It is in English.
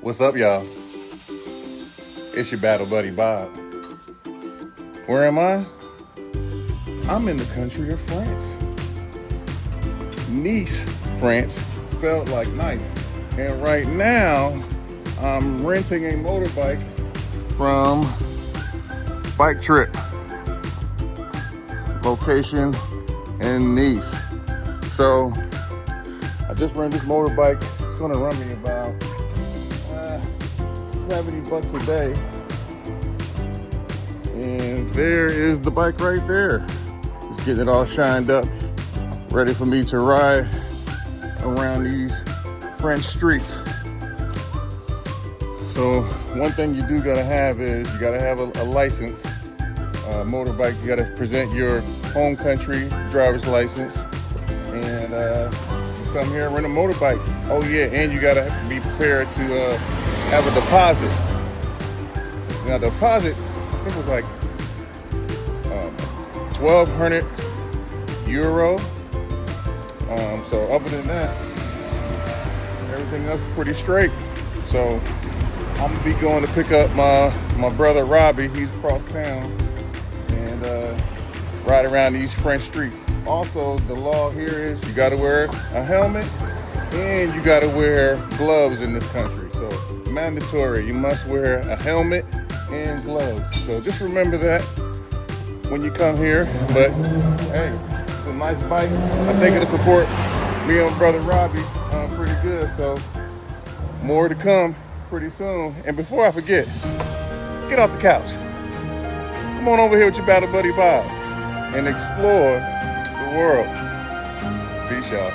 What's up, y'all? It's your battle buddy Bob. Where am I? I'm in the country of France. Nice, France, spelled like nice. And right now, I'm renting a motorbike from Bike Trip. Location in Nice. So, I just rented this motorbike. It's gonna run me about $70 a day. And there is the bike right there. Just getting it all shined up, ready for me to ride around these French streets. So one thing you do gotta have is you gotta have a license. Motorbike, you gotta present your home country driver's license. And you come here and rent a motorbike. Oh yeah, and you gotta be prepared to have a deposit. Now the deposit, I think it was like 1,200 euro. So other than that, everything else is pretty straight. So I'm gonna be going to pick up my brother Robbie. He's across town, and ride around these French streets. Also, the law here is you gotta wear a helmet and you gotta wear gloves in this country. So mandatory, you must wear a helmet and gloves. So just remember that when you come here. But hey, it's a nice bike. I think it'll support me and brother Robbie pretty good. So more to come pretty soon. And before I forget, get off the couch. Come on over here with your battle buddy Bob and explore the world. Peace, y'all.